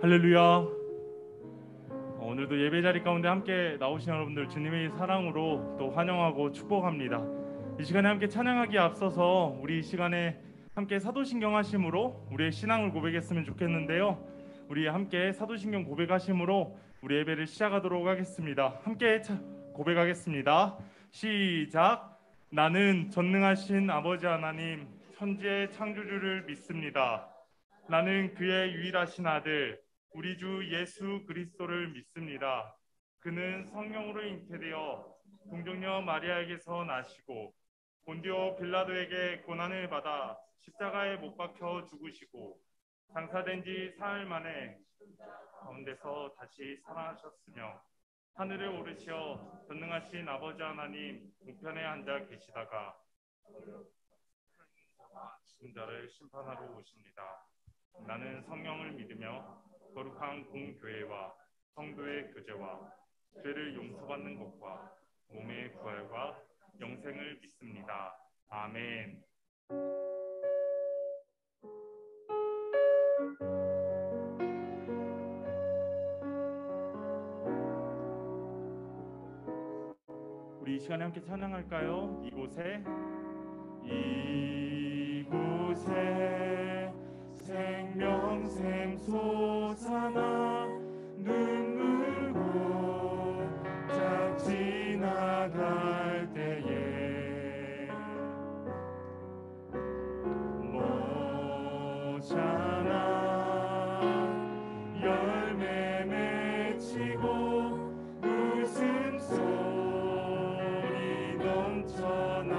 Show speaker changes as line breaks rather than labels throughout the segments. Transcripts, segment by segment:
할렐루야. 오늘도 예배 자리 가운데 함께 나오신 여러분들 주님의 사랑으로 또 환영하고 축복합니다. 이 시간에 함께 찬양하기에 앞서서 우리 이 시간에 함께 사도신경 하심으로 우리의 신앙을 고백했으면 좋겠는데요. 우리 함께 사도신경 고백하심으로 우리 예배를 시작하도록 하겠습니다. 함께 고백하겠습니다. 시작. 나는 전능하신 아버지 하나님 천지의 창조주를 믿습니다. 나는 그의 유일하신 아들 우리 주 예수 그리스도를 믿습니다. 그는 성령으로 잉태되어 동정녀 마리아에게서 나시고 본디오 빌라도에게 고난을 받아 십자가에 못 박혀 죽으시고 장사된 지 사흘 만에 가운데서 다시 살아나셨으며 하늘에 오르시어 전능하신 아버지 하나님 우편에 앉아 계시다가 죽은 자를 심판하러 오십니다. 나는 성령을 믿으며 거룩한 공교회와 성도의 교제와 죄를 용서받는 것과 몸의 부활과 영생을 믿습니다. 아멘. 우리 이 시간에 함께 찬양할까요? 이곳에 생명샘 솟아나 눈물고 짝 지나갈 때에 모자나 열매 맺히고 웃음소리 넘쳐나리라.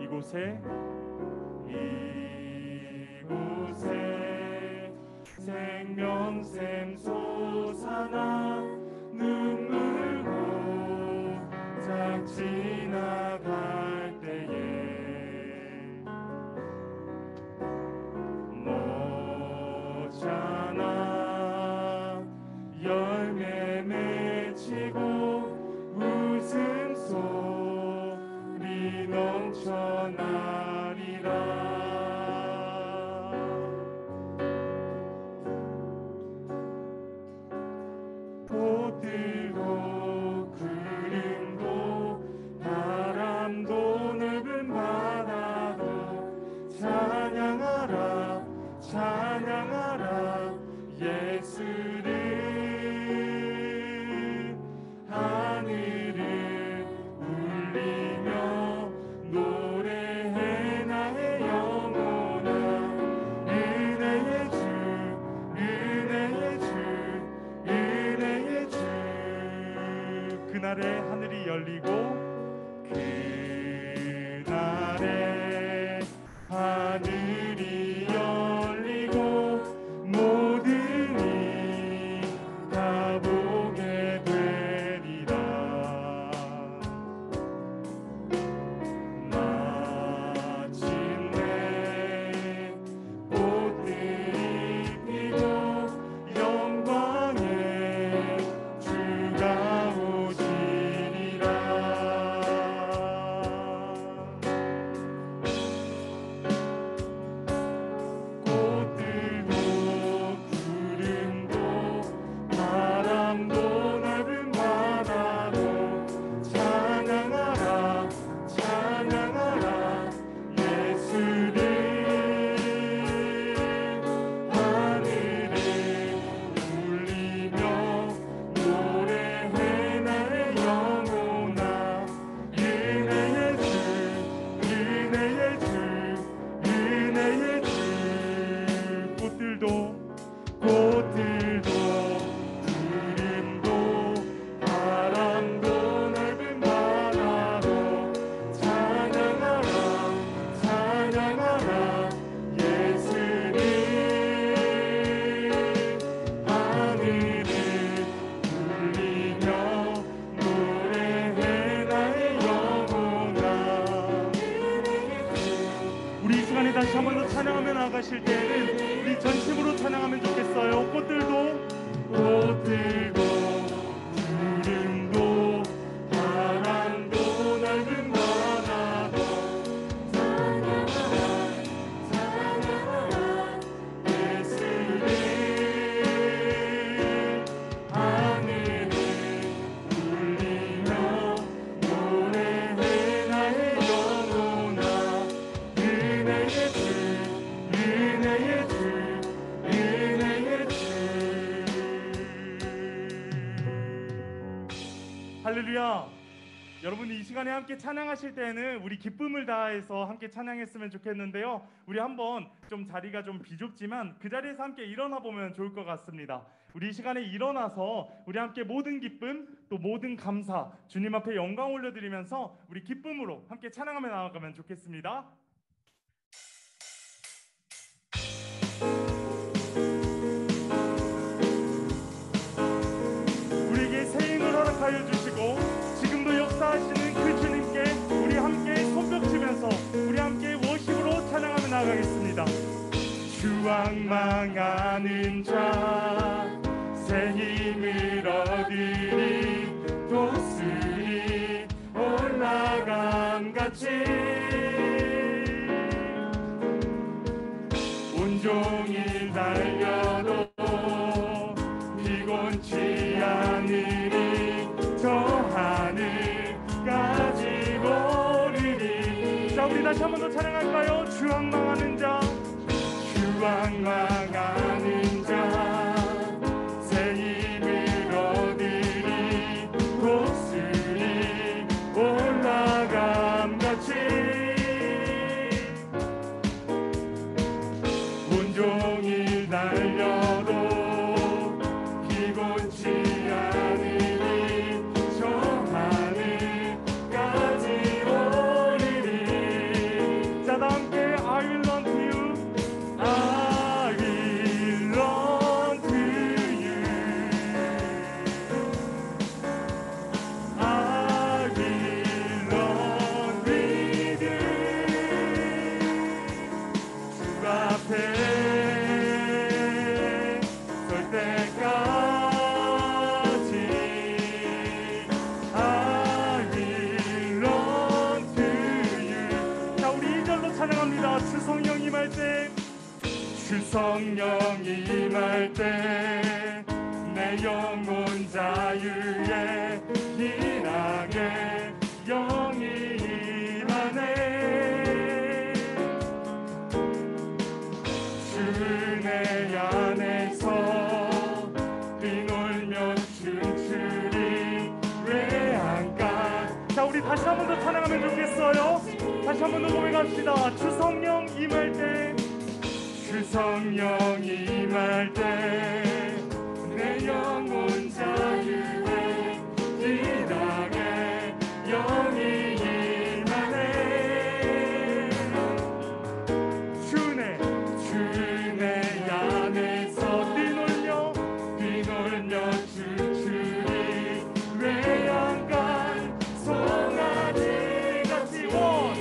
이곳에 생명샘 솟아나 눈물고 짝 지나갈 때에 모자나 열매 맺히고 웃음소리 넘쳐나리라. 꽃들도 구름도 바람도 넓은 바다도 찬양하라 찬양하라 예수를. 하늘을 울리며 노래해 나의 영혼아. 은혜의 주 은혜의 주 은혜의 주. 그날에 하늘이 열리고 그날에 하늘이 열리고 모든 이 다 보게 되리라. 마침내 꽃들이 피고 영광의 주가 오시리라. 꽃들도 구름도 바람도 넓은 바다도 찬양하라 찬양하라 예수를. 하늘을 울리며 노래해 나의 영혼아. 은혜의 주 은혜의 주 은혜의 주. 꽃들도 구름도 바람도 넓은 바다도 찬양하라 찬양하라 예수를. 하늘을 울리며 노래해 나의 영혼아. 우리 이 시간에 다시 한 번 더 할렐루야. 여러분이 이 시간에 함께 찬양하실 때에는 우리 기쁨을 다해서 함께 찬양했으면 좋겠는데요. 우리 한번 좀 자리가 좀 비좁지만 그 자리에서 함께 일어나 보면 좋을 것 같습니다. 우리 이 시간에 일어나서 우리 함께 모든 기쁨 또 모든 감사 주님 앞에 영광 올려드리면서 우리 기쁨으로 함께 찬양하며 나아가면 좋겠습니다. 우리에게 새 힘을 허락하여 주시고 지금도 역사하시는 그 주님께 우리 함께 손뼉치면서 우리 함께 워십으로 찬양하며 나아가겠습니다. 주왕망하는 자 새 힘을 얻으리 도스리 올라감같이 온종일 달려도 피곤치 않으리 저 하늘까지 오르리. 자, 우리 다시 한 번 더 찬양할까요? 주왕망하는 자 주왕망하는 자 새 힘을 얻으리 독수리 올라감같이 온종일 달려도 피곤치 않으리 저 하늘까지 오르리. 자, 다 함께 I will run to you I will run to you I will run with you 주 앞에 설 때까지 I will run to you. 자, 우리 2절로 찬양합니다. 주성령 임할 때 주성령 임할 때 내 영혼 자유에 희락의 영이 임하네. 주의 안에서 뛰놀며 춤추리 외양간. 자, 우리 다시 한 번 더 찬양하면 좋겠어요. 다시 한 번 더 고백합시다. 주성령 임할 때 주성령 임할 때 내 영혼 자유에 희락의 영이 임하네. 주내 안에서 뛰놀며 춤추리 외양간 송아지같이 one,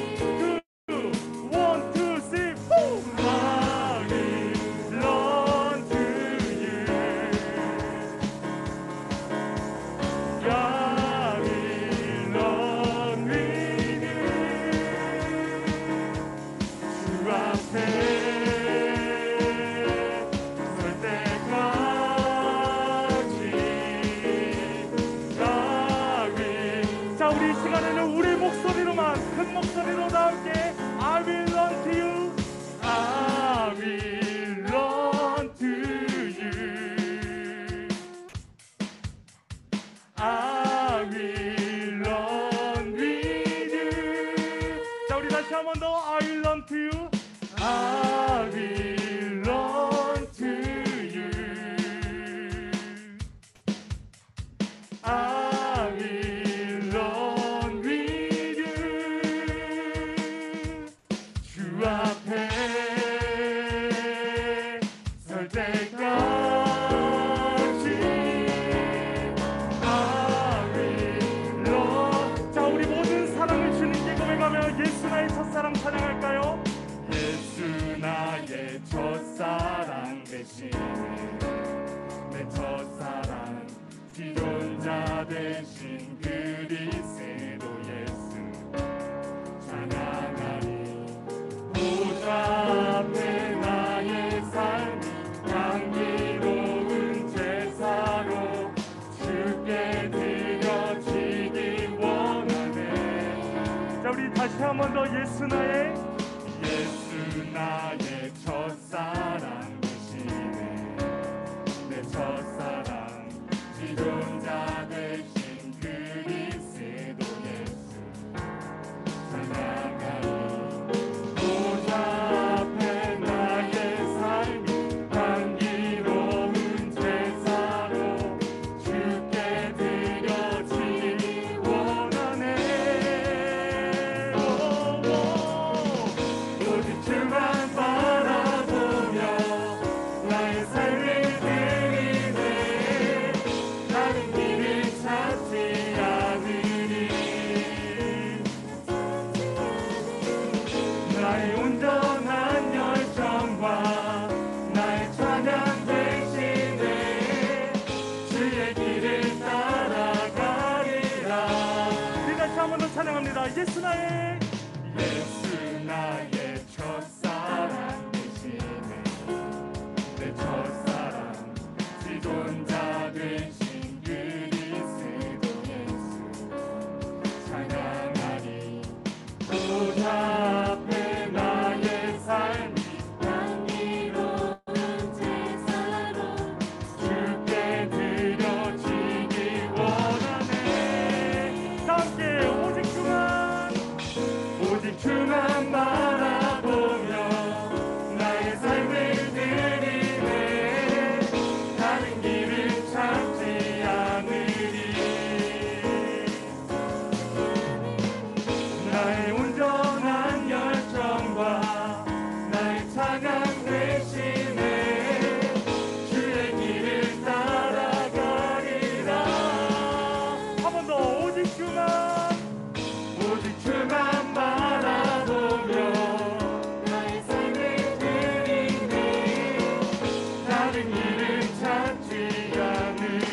two, three, four. 자, 우리 이 시간에는 우리 목소리로만 큰 목소리로 다 함께 I will run to you I will run to you I will run with you. 자, 우리 다시 한 번 더 I will run to you I will run to you I will run with you. 주 앞에 설 때까지 I will run. 자, 우리 모든 사랑을 주님께 고백하며 예수 나의 첫사랑 찬양할까요? 예수 나의 첫사랑 대신에 내 첫사랑 지존자 대신 그리스도 예수 찬양하리. 보좌 앞에 나의 삶이 향기로운 제사로 주께 드려지기 원하네. 자, 우리 다시 한 번 더 예수 나의 첫사랑 대신에 내 첫사랑 지존자 대신 그리 할렐루야. 예수 나의
첫사랑 되시네. 내 첫사랑 지존자 되신 그리스도 예수 찬양하리. 보좌 앞에 나의 삶이 향기로운 제사로 주께 드려지기 원하네.
다 함께 오직 주만
바라보며 나의 삶을 드리네. 다른 길을 찾지 않으리. 나의 온전한 열정과 나의 찬양 대신에 주의 길을 따라가리라.
한 번 더 오직 주만
바라보며 나의 삶을 드리네. 다른 길을 찾지 않으리.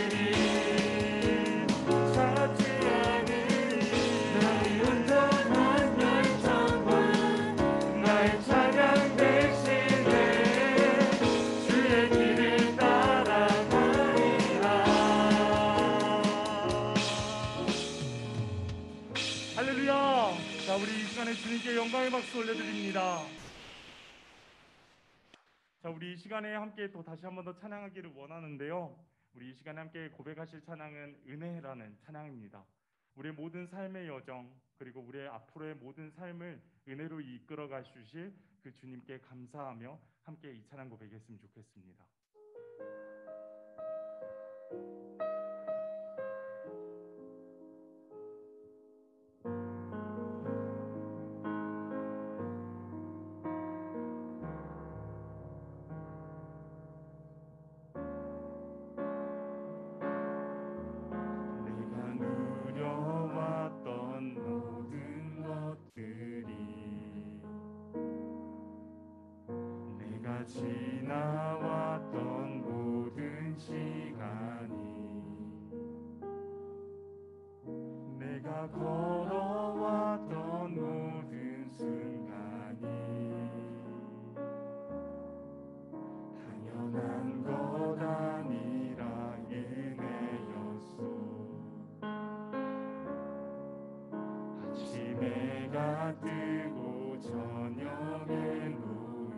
나의 온전한 열정과 나의 찬양 대신에 주의 길을 따라가리라.
할렐루야. 자, 우리 이 시간에 주님께 영광의 박수 올려드립니다. 자, 우리 이 시간에 함께 또 다시 한 번 더 찬양하기를 원하는데요. 우리 이 시간에 함께 고백하실 찬양은 은혜라는 찬양입니다. 우리의 모든 삶의 여정, 그리고 우리의 앞으로의 모든 삶을 은혜로 이끌어가 주실 그 주님께 감사하며 함께 이 찬양 고백했으면 좋겠습니다.
누려왔던 모든 것들이 내가 지나왔던 모든 시간이 내가 걸어왔던 모든 순간이 당연한 것 아니라 은혜였소. 아침에가 뜨고 저녁에 노을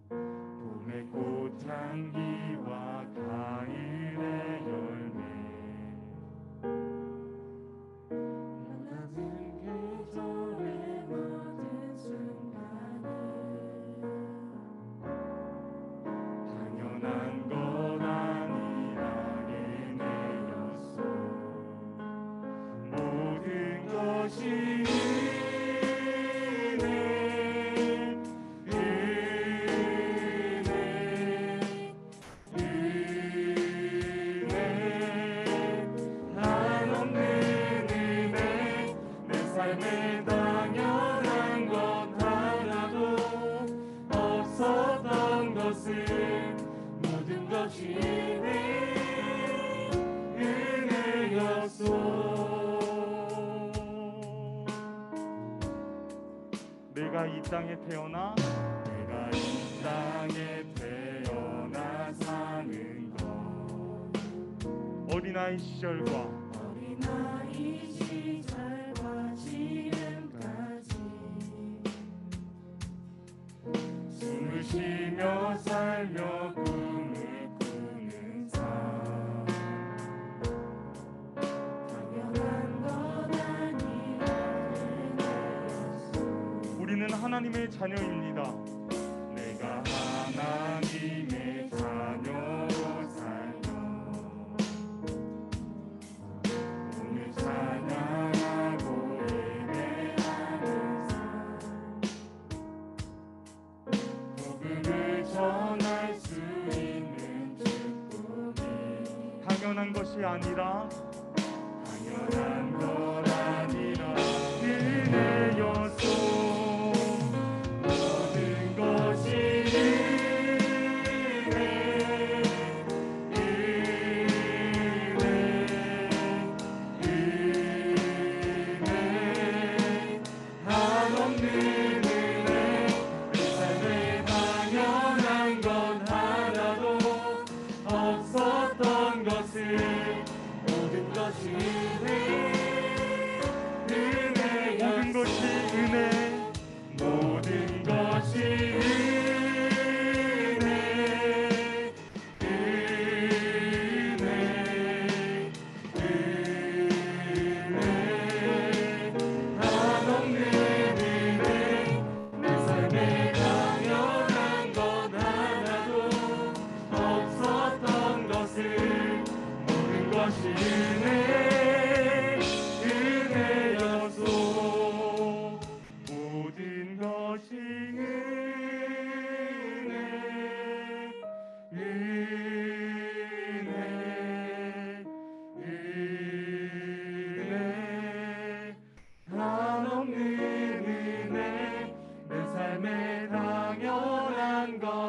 봄의 꽃향기와 가을의 열매 변하는 계절의 모든 순간이 당연한 것 아니라 은혜였소. 모든 것이 은혜 한없는 은혜. 내 삶에 당연한 것 하나도 없었던 것은 모든 것이 은혜였소.
내가 이 땅에 태어나
사는 것
어린아이 시절과
지금까지 숨을 쉬며 살며 꿈을 꾸는 삶 당연한 것 아니라 은혜였소.
우리는 하나님의 자녀입니다.
내가 하나님의 자녀로 살며 오늘 찬양하고 예배하는 삶 복음을 전할 수 있는 축복이
당연한 것이 아니라
당연한 것 아니라 은혜였소. 모든 것이 은혜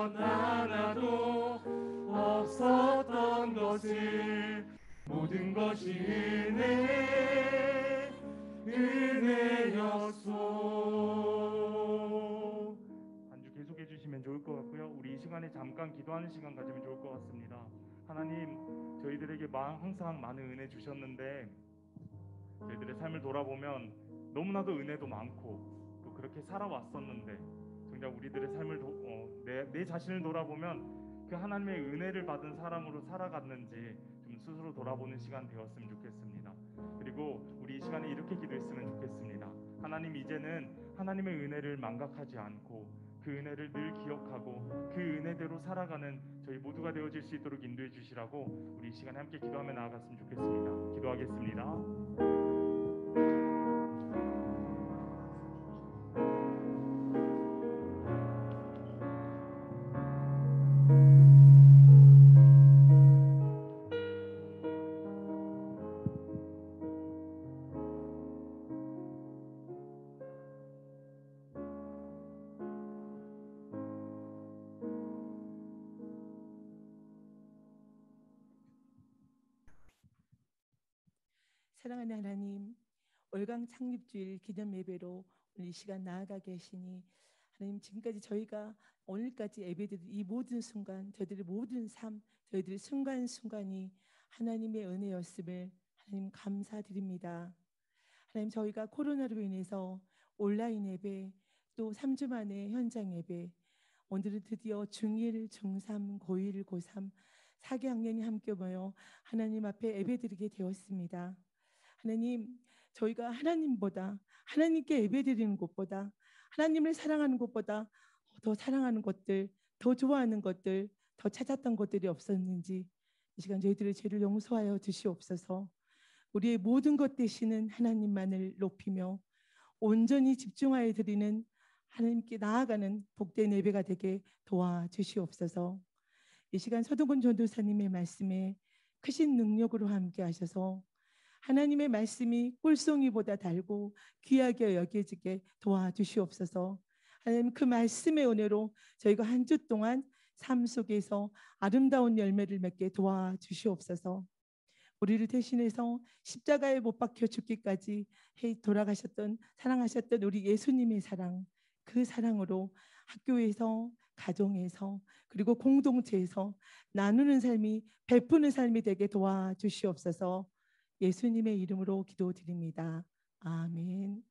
것 하나도 없었던 것을 모든 것이 은혜였소.
반주 계속해 주시면 좋을 것 같고요. 우리 이 시간에 잠깐 기도하는 시간 가지면 좋을 것 같습니다. 하나님, 저희들에게 항상 많은 은혜 주셨는데 저희들의 삶을 돌아보면 너무나도 은혜도 많고 또 그렇게 살아왔었는데 정작 우리들의 삶을 내 자신을 돌아보면 그 하나님의 은혜를 받은 사람으로 살아갔는지 좀 스스로 돌아보는 시간 되었으면 좋겠습니다. 그리고 우리 이 시간에 이렇게 기도했으면 좋겠습니다. 하나님, 이제는 하나님의 은혜를 망각하지 않고 그 은혜를 늘 기억하고 그 은혜대로 살아가는 저희 모두가 되어질 수 있도록 인도해 주시라고 우리 이 시간에 함께 기도하며 나아갔으면 좋겠습니다. 기도하겠습니다.
사랑하는 하나님, 월강 창립주일 기념 예배로 오늘 이 시간 나아가 계시니 하나님, 지금까지 저희가 오늘까지 예배드린 이 모든 순간, 저희들의 모든 삶, 저희들의 순간순간이 하나님의 은혜였음을 하나님 감사드립니다. 하나님, 저희가 코로나로 인해서 온라인 예배, 또 3주 만에 현장 예배, 오늘은 드디어 중1, 중3, 고1, 고3 4개학년이 함께 모여 하나님 앞에 예배드리게 되었습니다. 하나님, 저희가 하나님보다, 하나님께 예배드리는 것보다, 하나님을 사랑하는 것보다 더 사랑하는 것들, 더 좋아하는 것들, 더 찾았던 것들이 없었는지 이 시간 저희들의 죄를 용서하여 주시옵소서. 우리의 모든 것 되시는 하나님만을 높이며 온전히 집중하여 드리는 하나님께 나아가는 복된 예배가 되게 도와주시옵소서. 이 시간 서동근 전도사님의 말씀에 크신 능력으로 함께 하셔서 하나님의 말씀이 꿀송이보다 달고 귀하게 여겨지게 도와주시옵소서. 하나님, 그 말씀의 은혜로 저희가 한 주 동안 삶 속에서 아름다운 열매를 맺게 도와주시옵소서. 우리를 대신해서 십자가에 못 박혀 죽기까지 돌아가셨던, 사랑하셨던 우리 예수님의 사랑, 그 사랑으로 학교에서, 가정에서, 그리고 공동체에서 나누는 삶이, 베푸는 삶이 되게 도와주시옵소서. 예수님의 이름으로 기도드립니다. 아멘.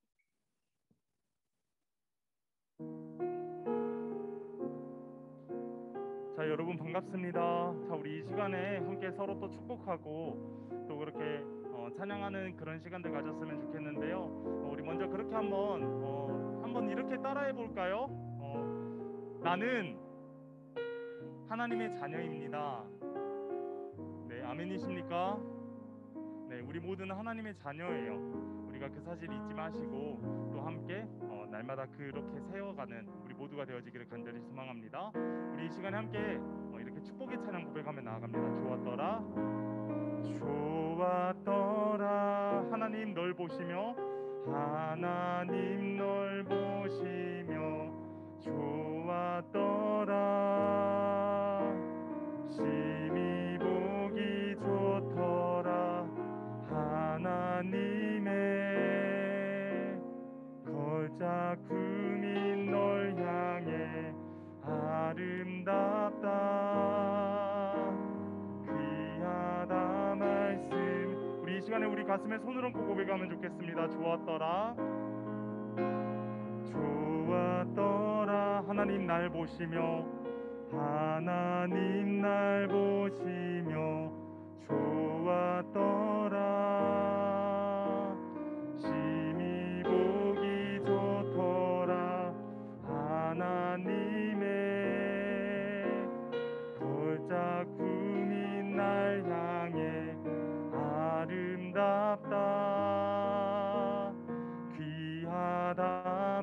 자, 여러분 반갑습니다. 자, 우리 이 시간에 함께 서로 또 축복하고 또 그렇게 찬양하는 그런 시간들 가졌으면 좋겠는데요. 우리 먼저 그렇게 한번 이렇게 따라해 볼까요? 나는 하나님의 자녀입니다. 네, 아멘이십니까? 네, 우리 모두는 하나님의 자녀예요. 우리가 그 사실 잊지 마시고 또 함께 날마다 그렇게 세워가는 우리 모두가 되어지기를 간절히 소망합니다. 우리 이 시간에 함께 이렇게 축복의 찬양 고백하며 나아갑니다. 좋았더라, 좋았더라. 하나님 널 보시며, 하나님 널 보시며 좋았더라. 심히 보기 좋더라. 하나님의 걸작품인 널 향해 아름답다. 귀하다 말씀. 우리 이 시간에 우리 가슴에 손을 얹고 고백하면 좋겠습니다. 좋았더라, 좋았더라. 하나님 날 보시며, 하나님 날 보시며 좋았더라. 심히 보기 좋더라. 하나님의 걸작품인 날 향해 아름답다. 귀하다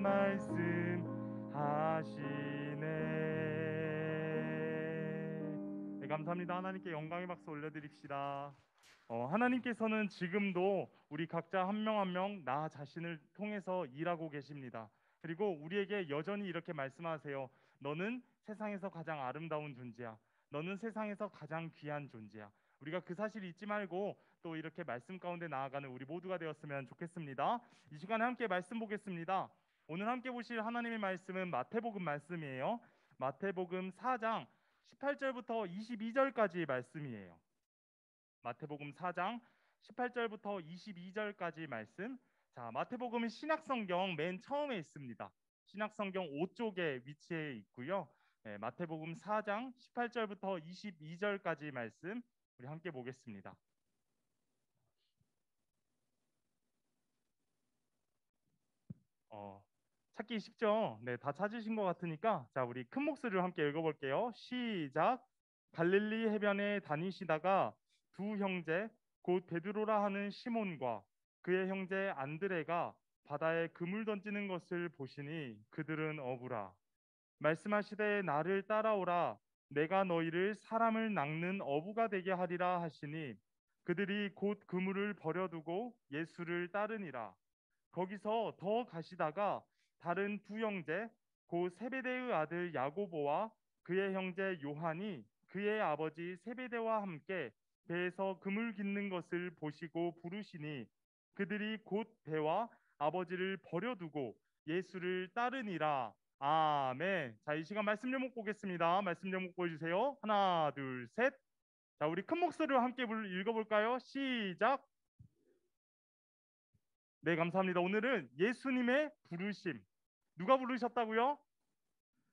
말씀하시네. 네, 감사합니다. 하나님께 영광의 박수 올려드립시다. 하나님께서는 지금도 우리 각자 한 명 한 명 나 자신을 통해서 일하고 계십니다. 그리고 우리에게 여전히 이렇게 말씀하세요. 너는 세상에서 가장 아름다운 존재야. 너는 세상에서 가장 귀한 존재야. 우리가 그 사실 잊지 말고 또 이렇게 말씀 가운데 나아가는 우리 모두가 되었으면 좋겠습니다. 이 시간에 함께 말씀 보겠습니다. 오늘 함께 보실 하나님의 말씀은 마태복음 말씀이에요. 마태복음 4장 18절부터 22절까지 말씀이에요. 마태복음 4장 18절부터 22절까지 말씀. 자, 마태복음은 신약성경 맨 처음에 있습니다. 신약성경 5쪽에 위치해 있고요. 네, 마태복음 4장 18절부터 22절까지 말씀 우리 함께 보겠습니다. 찾기 쉽죠? 네, 다 찾으신 것 같으니까 자, 우리 큰 목소리로 함께 읽어볼게요. 시작. 갈릴리 해변에 다니시다가 두 형제 곧 베드로라 하는 시몬과 그의 형제 안드레가 바다에 그물 던지는 것을 보시니 그들은 어부라. 말씀하시되 나를 따라오라. 내가 너희를 사람을 낚는 어부가 되게 하리라 하시니 그들이 곧 그물을 버려두고 예수를 따르니라. 거기서 더 가시다가 다른 두 형제 곧 세베대의 아들 야고보와 그의 형제 요한이 그의 아버지 세베대와 함께 배에서 그물 깃는 것을 보시고 부르시니 그들이 곧 배와 아버지를 버려두고 예수를 따르니라. 아멘. 자, 이 시간 말씀 제목 보겠습니다. 말씀 제목 보여주세요. 하나, 둘, 셋. 자, 우리 큰 목소리로 함께 읽어볼까요? 시작. 네, 감사합니다. 오늘은 예수님의 부르심. 누가 부르셨다고요?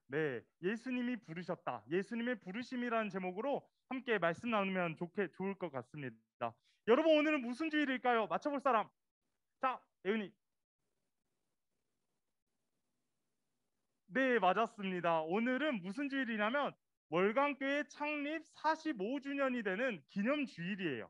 네, 예수님이 부르셨다. 예수님의 부르심이라는 제목으로 함께 말씀 나누면 좋을 것 같습니다. 여러분, 오늘은 무슨 주일일까요? 맞춰볼 사람. 자, 예은이. 네, 맞았습니다. 오늘은 무슨 주일이냐면 월강교회 창립 45주년이 되는 기념주일이에요.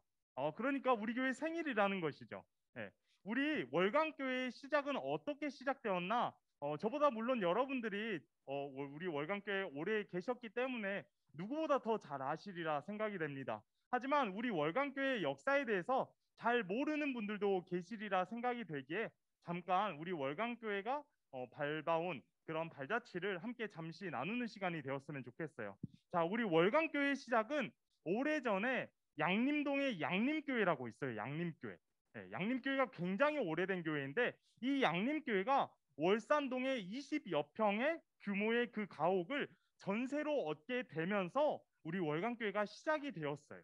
그러니까 우리 교회 생일이라는 것이죠. 네. 우리 월강교회의 시작은 어떻게 시작되었나? 저보다 물론 여러분들이 우리 월강교회 오래 계셨기 때문에 누구보다 더 잘 아시리라 생각이 됩니다. 하지만 우리 월강교회의 역사에 대해서 잘 모르는 분들도 계시리라 생각이 되기에 잠깐 우리 월강교회가 밟아온 그런 발자취를 함께 잠시 나누는 시간이 되었으면 좋겠어요. 자, 우리 월강교회 시작은 오래전에 양림동의 양림교회라고 있어요. 양림교회. 네, 양림교회가 굉장히 오래된 교회인데 이 양림교회가 월산동의 20여 평의 규모의 그 가옥을 전세로 얻게 되면서 우리 월강교회가 시작이 되었어요.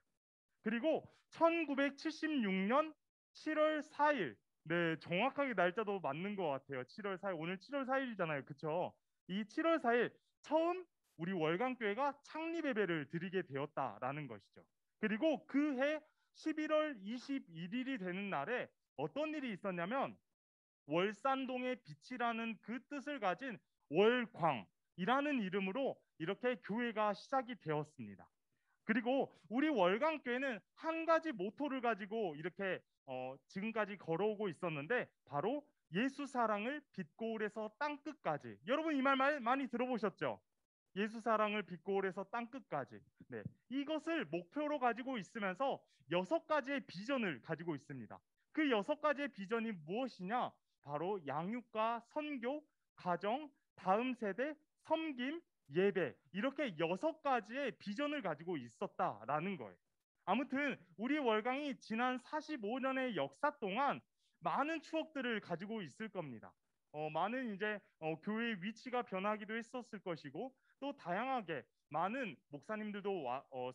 그리고 1976년 7월 4일, 네, 정확하게 날짜도 맞는 것 같아요. 7월 4일, 오늘 7월 4일이잖아요. 그쵸? 이 7월 4일 처음 우리 월강교회가 창립 예배를 드리게 되었다라는 것이죠. 그리고 그해 11월 21일이 되는 날에 어떤 일이 있었냐면 월산동의 빛이라는 그 뜻을 가진 월광이라는 이름으로 이렇게 교회가 시작이 되었습니다. 그리고 우리 월강교회는 한 가지 모토를 가지고 이렇게 지금까지 걸어오고 있었는데 바로 예수 사랑을 빛고울에서 땅끝까지. 여러분 이 말 많이 들어보셨죠? 예수 사랑을 빛고울에서 땅끝까지. 네, 이것을 목표로 가지고 있으면서 6가지의 비전을 가지고 있습니다. 그 6가지의 비전이 무엇이냐? 바로 양육과 선교, 가정, 다음 세대, 섬김, 예배, 이렇게 6가지의 비전을 가지고 있었다라는 거예요. 아무튼 우리 월강이 지난 45년의 역사 동안 많은 추억들을 가지고 있을 겁니다. 많은 이제 교회의 위치가 변하기도 했었을 것이고 또 다양하게 많은 목사님들도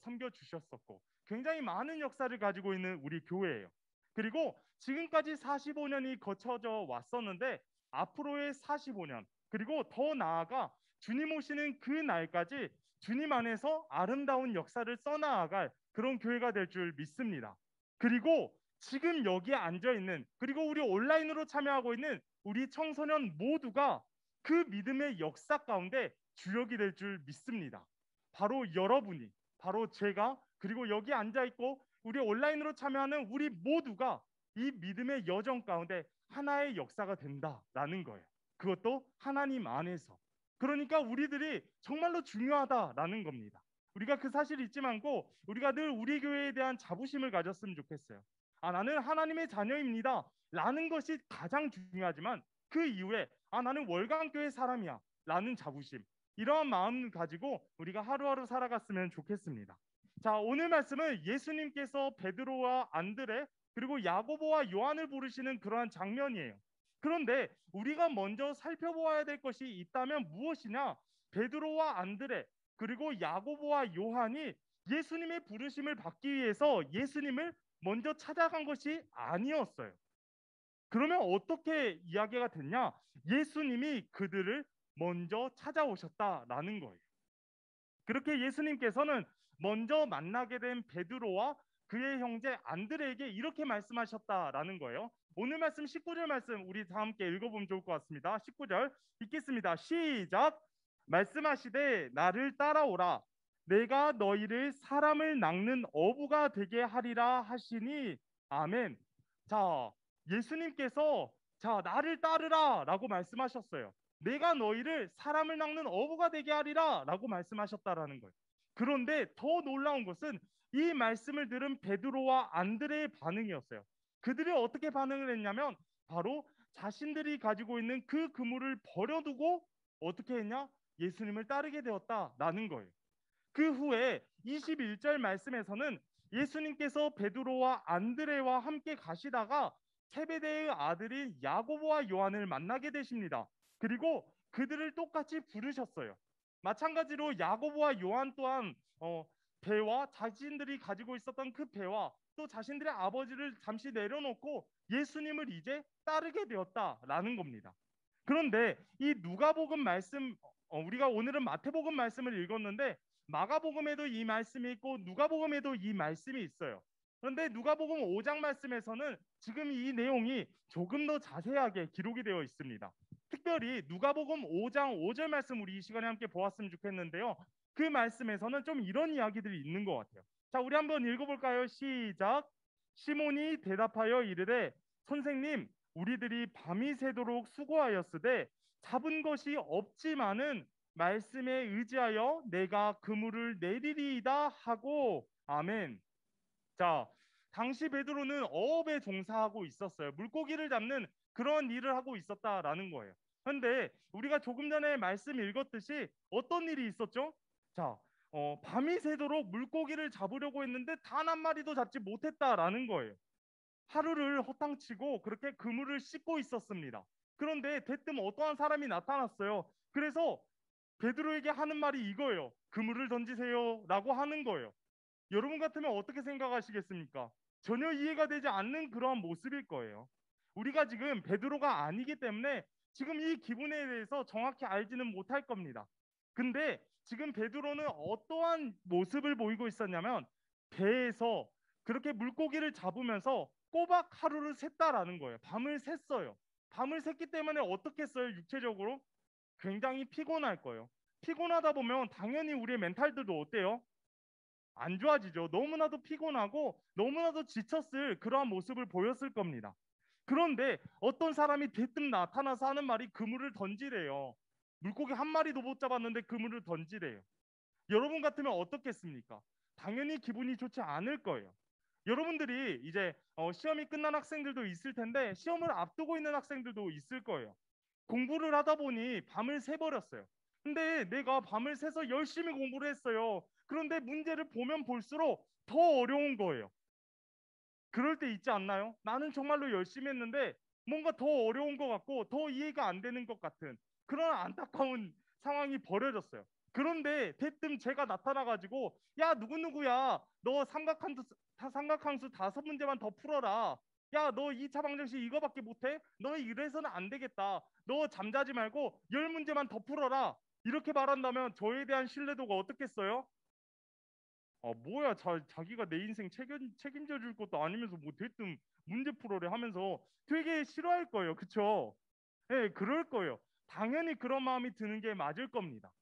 섬겨 주셨었고 굉장히 많은 역사를 가지고 있는 우리 교회예요. 그리고 지금까지 45년이 거쳐져 왔었는데 앞으로의 45년 그리고 더 나아가 주님 오시는 그 날까지 주님 안에서 아름다운 역사를 써나갈 그런 교회가 될 줄 믿습니다. 그리고 지금 여기에 앉아 있는 그리고 우리 온라인으로 참여하고 있는 우리 청소년 모두가 그 믿음의 역사 가운데 주역이 될 줄 믿습니다. 바로 여러분이, 바로 제가, 그리고 여기 앉아 있고 우리 온라인으로 참여하는 우리 모두가 이 믿음의 여정 가운데 하나의 역사가 된다라는 거예요. 그것도 하나님 안에서. 그러니까 우리들이 정말로 중요하다라는 겁니다. 우리가 그 사실 잊지 말고 우리가 늘 우리 교회에 대한 자부심을 가졌으면 좋겠어요. 나는 하나님의 자녀입니다. 라는 것이 가장 중요하지만 그 이후에 나는 월강교회 사람이야. 라는 자부심. 이러한 마음 가지고 우리가 하루하루 살아갔으면 좋겠습니다. 자, 오늘 말씀은 예수님께서 베드로와 안드레 그리고 야고보와 요한을 부르시는 그러한 장면이에요. 그런데 우리가 먼저 살펴보아야 될 것이 있다면 무엇이냐? 베드로와 안드레 그리고 야고보와 요한이 예수님의 부르심을 받기 위해서 예수님을 먼저 찾아간 것이 아니었어요. 그러면 어떻게 이야기가 됐냐? 예수님이 그들을 먼저 찾아오셨다라는 거예요. 그렇게 예수님께서는 먼저 만나게 된 베드로와 그의 형제 안드레에게 이렇게 말씀하셨다라는 거예요. 오늘 말씀 19절 말씀 우리 다 함께 읽어보면 좋을 것 같습니다. 19절 읽겠습니다. 시작. 말씀하시되 나를 따라오라. 내가 너희를 사람을 낚는 어부가 되게 하리라 하시니 아멘. 자, 예수님께서 자, 나를 따르라 라고 말씀하셨어요. 내가 너희를 사람을 낚는 어부가 되게 하리라 라고 말씀하셨다라는 거예요. 그런데 더 놀라운 것은 이 말씀을 들은 베드로와 안드레의 반응이었어요. 그들이 어떻게 반응을 했냐면 바로 자신들이 가지고 있는 그 그물을 버려두고 어떻게 했냐? 예수님을 따르게 되었다라는 거예요. 그 후에 21절 말씀에서는 예수님께서 베드로와 안드레와 함께 가시다가 세베대의 아들인 야고보와 요한을 만나게 되십니다. 그리고 그들을 똑같이 부르셨어요. 마찬가지로 야고보와 요한 또한 배와 자신들이 가지고 있었던 그 배와 또 자신들의 아버지를 잠시 내려놓고 예수님을 이제 따르게 되었다라는 겁니다. 그런데 이 누가복음 말씀 우리가 오늘은 마태복음 말씀을 읽었는데 마가복음에도 이 말씀이 있고 누가복음에도 이 말씀이 있어요. 그런데 누가복음 5장 말씀에서는 지금 이 내용이 조금 더 자세하게 기록이 되어 있습니다. 특별히 누가복음 5장 5절 말씀 우리 이 시간에 함께 보았으면 좋겠는데요. 그 말씀에서는 좀 이런 이야기들이 있는 것 같아요. 자, 우리 한번 읽어볼까요? 시작. 시몬이 대답하여 이르되 선생님 우리들이 밤이 새도록 수고하였으되 잡은 것이 없지만은 말씀에 의지하여 내가 그물을 내리리이다 하고 아멘. 자, 당시 베드로는 어업에 종사하고 있었어요. 물고기를 잡는 그런 일을 하고 있었다라는 거예요. 그런데 우리가 조금 전에 말씀 읽었듯이 어떤 일이 있었죠? 자, 밤이 새도록 물고기를 잡으려고 했는데 단 한 마리도 잡지 못했다라는 거예요. 하루를 허탕치고 그렇게 그물을 씻고 있었습니다. 그런데 대뜸 어떠한 사람이 나타났어요. 그래서 베드로에게 하는 말이 이거예요. 그물을 던지세요 라고 하는 거예요. 여러분 같으면 어떻게 생각하시겠습니까? 전혀 이해가 되지 않는 그러한 모습일 거예요. 우리가 지금 베드로가 아니기 때문에 지금 이 기분에 대해서 정확히 알지는 못할 겁니다. 근데 지금 베드로는 어떠한 모습을 보이고 있었냐면 배에서 그렇게 물고기를 잡으면서 꼬박 하루를 샜다라는 거예요. 밤을 샜어요. 밤을 샜기 때문에 어떻게 했어요? 육체적으로 굉장히 피곤할 거예요. 피곤하다 보면 당연히 우리의 멘탈들도 어때요? 안 좋아지죠. 너무나도 피곤하고 너무나도 지쳤을 그러한 모습을 보였을 겁니다. 그런데 어떤 사람이 대뜸 나타나서 하는 말이 그물을 던지래요. 물고기 한 마리도 못 잡았는데 그물을 던지래요. 여러분 같으면 어떻겠습니까? 당연히 기분이 좋지 않을 거예요. 여러분들이 이제 시험이 끝난 학생들도 있을 텐데 시험을 앞두고 있는 학생들도 있을 거예요. 공부를 하다 보니 밤을 새버렸어요. 근데 내가 밤을 새서 열심히 공부를 했어요. 그런데 문제를 보면 볼수록 더 어려운 거예요. 그럴 때 있지 않나요? 나는 정말로 열심히 했는데 뭔가 더 어려운 것 같고 더 이해가 안 되는 것 같은 그런 안타까운 상황이 벌어졌어요. 그런데 대뜸 제가 나타나가지고 야 누구누구야 너 삼각함수 5문제만 더 풀어라. 야 너 2차 방정식 이거밖에 못해? 너 이래서는 안 되겠다. 너 잠자지 말고 10문제만 더 풀어라. 이렇게 말한다면 저에 대한 신뢰도가 어떻겠어요? 뭐야 자기가 내 인생 책임져 줄 것도 아니면서 뭐 대뜸 문제 풀어래 하면서 되게 싫어할 거예요. 그쵸? 네, 그럴 거예요. 당연히 그런 마음이 드는 게 맞을 겁니다.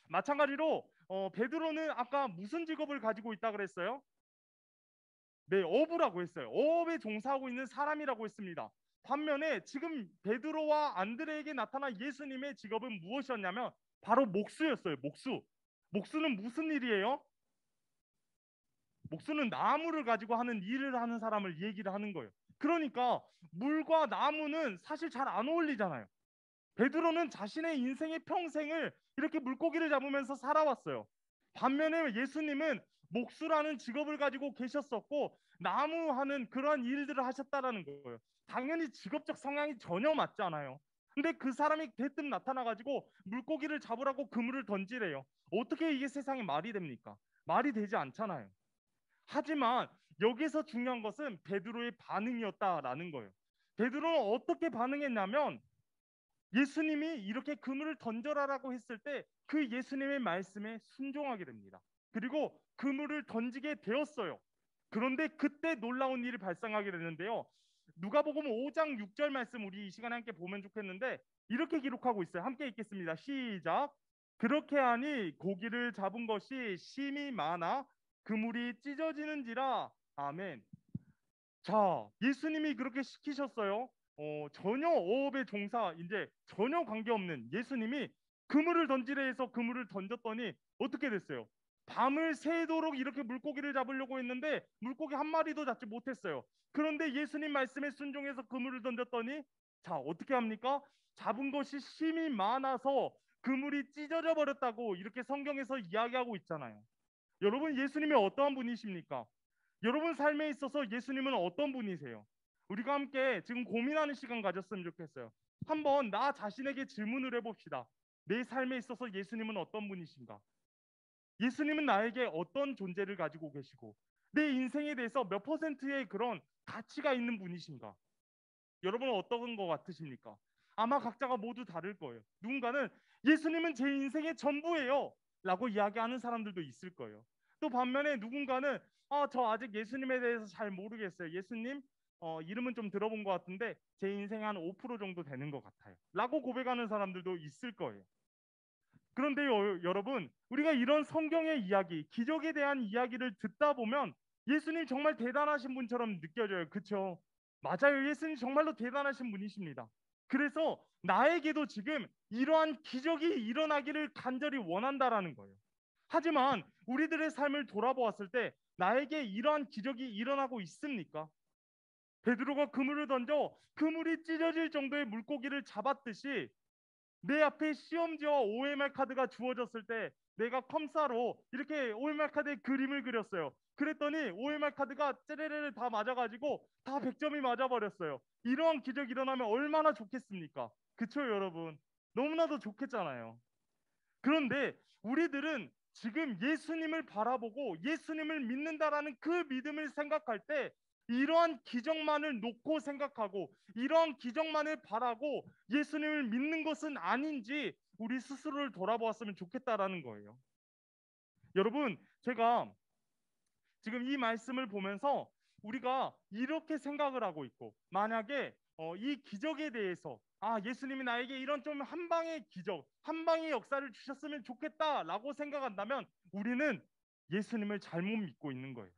마찬가지로 베드로는 아까 무슨 직업을 가지고 있다 그랬어요? 네, 어부라고 했어요. 어업에 종사하고 있는 사람이라고 했습니다. 반면에 지금 베드로와 안드레에게 나타난 예수님의 직업은 무엇이었냐면 바로 목수였어요. 목수. 목수는 무슨 일이에요? 목수는 나무를 가지고 하는 일을 하는 사람을 얘기를 하는 거예요. 그러니까 물과 나무는 사실 잘 안 어울리잖아요. 베드로는 자신의 인생의 평생을 이렇게 물고기를 잡으면서 살아왔어요. 반면에 예수님은 목수라는 직업을 가지고 계셨었고 나무하는 그러한 일들을 하셨다라는 거예요. 당연히 직업적 성향이 전혀 맞지 않아요. 근데 그 사람이 대뜸 나타나가지고 물고기를 잡으라고 그물을 던지래요. 어떻게 이게 세상에 말이 됩니까? 말이 되지 않잖아요. 하지만 여기서 중요한 것은 베드로의 반응이었다라는 거예요. 베드로는 어떻게 반응했냐면 예수님이 이렇게 그물을 던져라라고 했을 때 그 예수님의 말씀에 순종하게 됩니다. 그리고 그물을 던지게 되었어요. 그런데 그때 놀라운 일이 발생하게 되는데요. 누가복음 5장 6절 말씀 우리 이 시간에 함께 보면 좋겠는데 이렇게 기록하고 있어요. 함께 읽겠습니다. 시작. 그렇게 하니 고기를 잡은 것이 심이 많아 그물이 찢어지는지라. 아멘. 자, 예수님이 그렇게 시키셨어요. 전혀 어업에 종사 이제 전혀 관계없는 예수님이 그물을 던지래 해서 그물을 던졌더니 어떻게 됐어요? 밤을 새도록 이렇게 물고기를 잡으려고 했는데 물고기 한 마리도 잡지 못했어요. 그런데 예수님 말씀에 순종해서 그물을 던졌더니 자, 어떻게 합니까? 잡은 것이 심이 많아서 그물이 찢어져 버렸다고 이렇게 성경에서 이야기하고 있잖아요. 여러분, 예수님이 어떠한 분이십니까? 여러분 삶에 있어서 예수님은 어떤 분이세요? 우리가 함께 지금 고민하는 시간 가졌으면 좋겠어요. 한번 나 자신에게 질문을 해봅시다. 내 삶에 있어서 예수님은 어떤 분이신가? 예수님은 나에게 어떤 존재를 가지고 계시고 내 인생에 대해서 몇 퍼센트의 그런 가치가 있는 분이신가? 여러분은 어떤 것 같으십니까? 아마 각자가 모두 다를 거예요. 누군가는 예수님은 제 인생의 전부예요 라고 이야기하는 사람들도 있을 거예요. 또 반면에 누군가는 저 아직 예수님에 대해서 잘 모르겠어요. 예수님 이름은 좀 들어본 것 같은데 제 인생 한 5% 정도 되는 것 같아요 라고 고백하는 사람들도 있을 거예요. 그런데 여러분, 우리가 이런 성경의 이야기, 기적에 대한 이야기를 듣다 보면 예수님 정말 대단하신 분처럼 느껴져요. 그렇죠? 맞아요. 예수님 정말로 대단하신 분이십니다. 그래서 나에게도 지금 이러한 기적이 일어나기를 간절히 원한다라는 거예요. 하지만 우리들의 삶을 돌아보았을 때 나에게 이러한 기적이 일어나고 있습니까? 베드로가 그물을 던져 그물이 찢어질 정도의 물고기를 잡았듯이 내 앞에 시험지와 OMR 카드가 주어졌을 때 내가 컴사로 이렇게 OMR 카드에 그림을 그렸어요. 그랬더니 OMR 카드가 째레레를 다 맞아가지고 다 100점이 맞아버렸어요. 이러한 기적이 일어나면 얼마나 좋겠습니까? 그쵸, 여러분? 너무나도 좋겠잖아요. 그런데 우리들은 지금 예수님을 바라보고 예수님을 믿는다라는 그 믿음을 생각할 때 이러한 기적만을 놓고 생각하고 이러한 기적만을 바라고 예수님을 믿는 것은 아닌지 우리 스스로를 돌아보았으면 좋겠다라는 거예요. 여러분, 제가 지금 이 말씀을 보면서 우리가 이렇게 생각을 하고 있고 만약에 이 기적에 대해서 예수님이 나에게 이런 좀 한 방의 기적, 한 방의 역사를 주셨으면 좋겠다라고 생각한다면 우리는 예수님을 잘못 믿고 있는 거예요.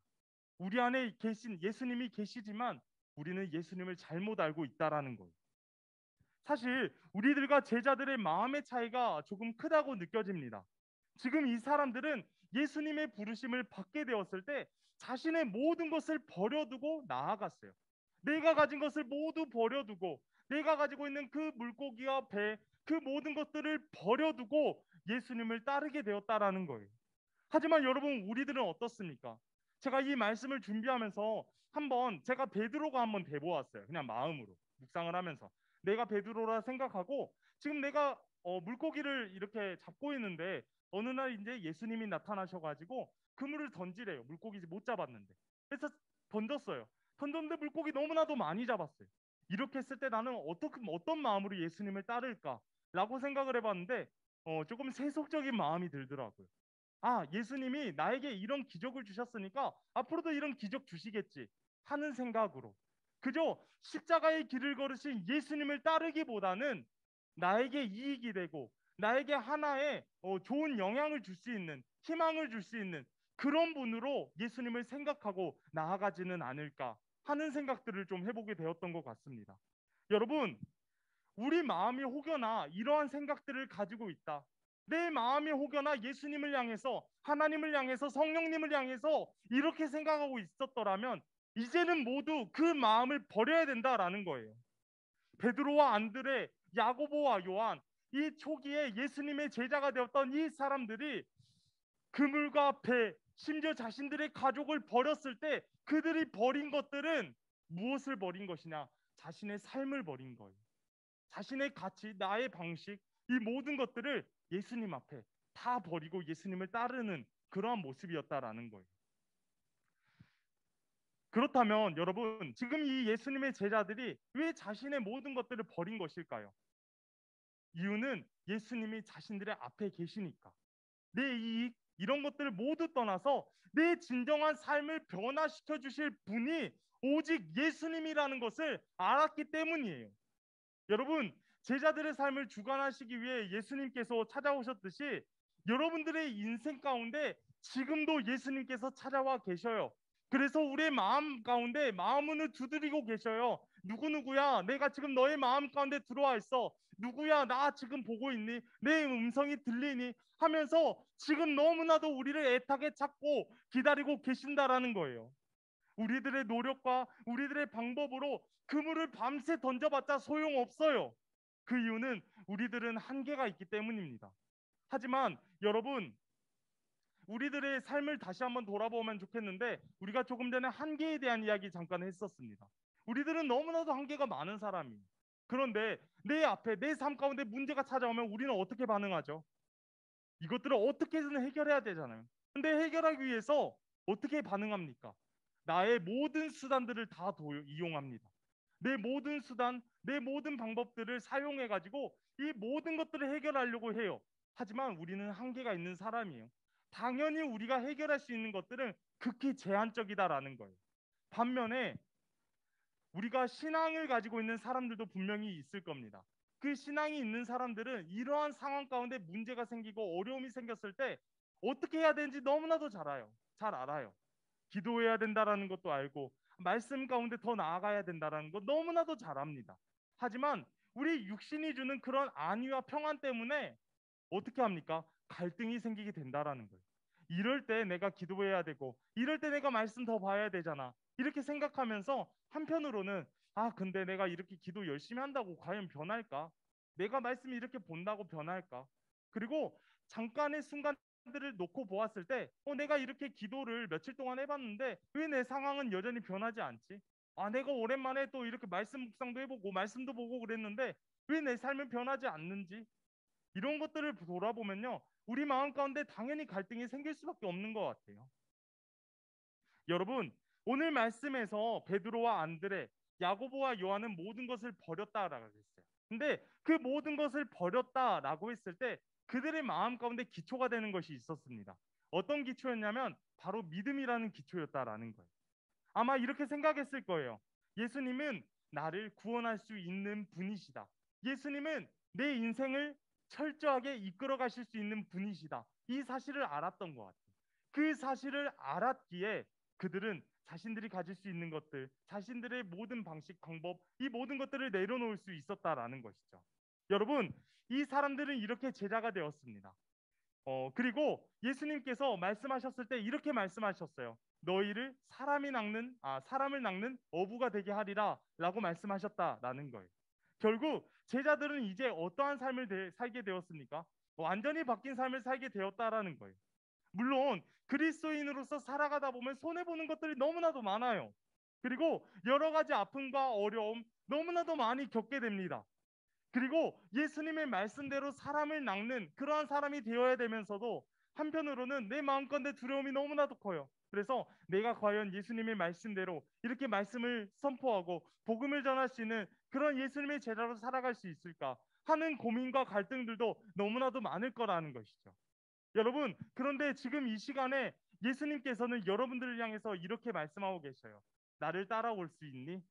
우리 안에 계신 예수님이 계시지만 우리는 예수님을 잘못 알고 있다라는 거예요. 사실 우리들과 제자들의 마음의 차이가 조금 크다고 느껴집니다. 지금 이 사람들은 예수님의 부르심을 받게 되었을 때 자신의 모든 것을 버려두고 나아갔어요. 내가 가진 것을 모두 버려두고 내가 가지고 있는 그 물고기와 배, 그 모든 것들을 버려두고 예수님을 따르게 되었다라는 거예요. 하지만 여러분, 우리들은 어떻습니까? 제가 이 말씀을 준비하면서 한번 제가 베드로가 한번 돼보았어요. 그냥 마음으로 묵상을 하면서 내가 베드로라 생각하고 지금 내가 물고기를 이렇게 잡고 있는데 어느 날 이제 예수님이 나타나셔가지고 그물을 던지래요. 물고기 못 잡았는데 그래서 던졌어요. 던졌는데 물고기 너무나도 많이 잡았어요. 이렇게 했을 때 나는 어떤 마음으로 예수님을 따를까라고 생각을 해봤는데 조금 세속적인 마음이 들더라고요. 예수님이 나에게 이런 기적을 주셨으니까 앞으로도 이런 기적 주시겠지 하는 생각으로 그저 십자가의 길을 걸으신 예수님을 따르기보다는 나에게 이익이 되고 나에게 하나의 좋은 영향을 줄 수 있는 희망을 줄 수 있는 그런 분으로 예수님을 생각하고 나아가지는 않을까 하는 생각들을 좀 해보게 되었던 것 같습니다. 여러분, 우리 마음이 혹여나 이러한 생각들을 가지고 있다. 내 마음이 혹여나 예수님을 향해서 하나님을 향해서 성령님을 향해서 이렇게 생각하고 있었더라면 이제는 모두 그 마음을 버려야 된다라는 거예요. 베드로와 안드레, 야고보와 요한 이 초기에 예수님의 제자가 되었던 이 사람들이 그물과 배, 심지어 자신들의 가족을 버렸을 때 그들이 버린 것들은 무엇을 버린 것이냐? 자신의 삶을 버린 거예요. 자신의 가치, 나의 방식, 이 모든 것들을 예수님 앞에 다 버리고 예수님을 따르는 그러한 모습이었다라는 거예요. 그렇다면 여러분, 지금 이 예수님의 제자들이 왜 자신의 모든 것들을 버린 것일까요? 이유는 예수님이 자신들의 앞에 계시니까. 내 이익, 이런 것들을 모두 떠나서 내 진정한 삶을 변화시켜 주실 분이 오직 예수님이라는 것을 알았기 때문이에요. 여러분, 제자들의 삶을 주관하시기 위해 예수님께서 찾아오셨듯이 여러분들의 인생 가운데 지금도 예수님께서 찾아와 계셔요. 그래서 우리의 마음 가운데 마음문을 두드리고 계셔요. 누구누구야, 내가 지금 너의 마음 가운데 들어와 있어. 누구야, 나 지금 보고 있니? 내 음성이 들리니? 하면서 지금 너무나도 우리를 애타게 찾고 기다리고 계신다라는 거예요. 우리들의 노력과 우리들의 방법으로 그물을 밤새 던져봤자 소용없어요. 그 이유는 우리들은 한계가 있기 때문입니다. 하지만 여러분, 우리들의 삶을 다시 한번 돌아보면 좋겠는데, 우리가 조금 전에 한계에 대한 이야기 잠깐 했었습니다. 우리들은 너무나도 한계가 많은 사람이에요. 그런데 내 앞에 내 삶 가운데 문제가 찾아오면 우리는 어떻게 반응하죠? 이것들을 어떻게든 해결해야 되잖아요. 근데 해결하기 위해서 어떻게 반응합니까? 나의 모든 수단들을 다 이용합니다. 내 모든 수단, 내 모든 방법들을 사용해 가지고 이 모든 것들을 해결하려고 해요. 하지만 우리는 한계가 있는 사람이에요. 당연히 우리가 해결할 수 있는 것들은 극히 제한적이다라는 거예요. 반면에 우리가 신앙을 가지고 있는 사람들도 분명히 있을 겁니다. 그 신앙이 있는 사람들은 이러한 상황 가운데 문제가 생기고 어려움이 생겼을 때 어떻게 해야 되는지 너무나도 잘 알아요. 기도해야 된다라는 것도 알고 말씀 가운데 더 나아가야 된다라는 것 너무나도 잘 압니다. 하지만 우리 육신이 주는 그런 안위와 평안 때문에 어떻게 합니까? 갈등이 생기게 된다라는 거예요. 이럴 때 내가 기도해야 되고 이럴 때 내가 말씀 더 봐야 되잖아. 이렇게 생각하면서 한편으로는 근데 내가 이렇게 기도 열심히 한다고 과연 변할까? 내가 말씀 이렇게 본다고 변할까? 그리고 잠깐의 순간들을 놓고 보았을 때 내가 이렇게 기도를 며칠 동안 해봤는데 왜 내 상황은 여전히 변하지 않지? 내가 오랜만에 또 이렇게 말씀 묵상도 해보고 말씀도 보고 그랬는데 왜 내 삶은 변하지 않는지? 이런 것들을 돌아보면요, 우리 마음 가운데 당연히 갈등이 생길 수밖에 없는 것 같아요. 여러분, 오늘 말씀에서 베드로와 안드레, 야고보와 요한은 모든 것을 버렸다라고 했어요. 근데 그 모든 것을 버렸다라고 했을 때 그들의 마음 가운데 기초가 되는 것이 있었습니다. 어떤 기초였냐면 바로 믿음이라는 기초였다라는 거예요. 아마 이렇게 생각했을 거예요. 예수님은 나를 구원할 수 있는 분이시다. 예수님은 내 인생을 철저하게 이끌어 가실 수 있는 분이시다. 이 사실을 알았던 것 같아요. 그 사실을 알았기에 그들은 자신들이 가질 수 있는 것들, 자신들의 모든 방식, 방법, 이 모든 것들을 내려놓을 수 있었다라는 것이죠. 여러분, 이 사람들은 이렇게 제자가 되었습니다. 그리고 예수님께서 말씀하셨을 때 이렇게 말씀하셨어요. 너희를 사람을 낚는 어부가 되게 하리라라고 말씀하셨다라는 거예요. 결국 제자들은 이제 어떠한 삶을 살게 되었습니까? 완전히 바뀐 삶을 살게 되었다라는 거예요. 물론 그리스도인으로서 살아가다 보면 손해 보는 것들이 너무나도 많아요. 그리고 여러 가지 아픔과 어려움 너무나도 많이 겪게 됩니다. 그리고 예수님의 말씀대로 사람을 낚는 그러한 사람이 되어야 되면서도 한편으로는 내 마음 가운데 두려움이 너무나도 커요. 그래서 내가 과연 예수님의 말씀대로 이렇게 말씀을 선포하고 복음을 전할 수 있는 그런 예수님의 제자로 살아갈 수 있을까 하는 고민과 갈등들도 너무나도 많을 거라는 것이죠. 여러분, 그런데 지금 이 시간에 예수님께서는 여러분들을 향해서 이렇게 말씀하고 계셔요. 나를 따라올 수 있니?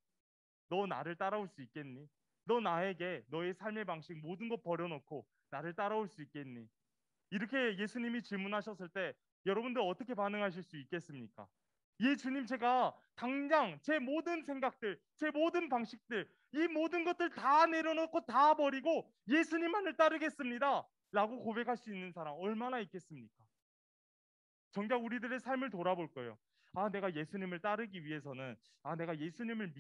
너 나를 따라올 수 있겠니? 너 나에게 너의 삶의 방식 모든 것 버려놓고 나를 따라올 수 있겠니? 이렇게 예수님이 질문하셨을 때 여러분들 어떻게 반응하실 수 있겠습니까? 예, 주님, 제가 당장 제 모든 생각들, 제 모든 방식들, 이 모든 것들 다 내려놓고 다 버리고 예수님만을 따르겠습니다. 라고 고백할 수 있는 사람 얼마나 있겠습니까? 정작 우리들의 삶을 돌아볼 거예요. 내가 예수님을 따르기 위해서는 내가 예수님을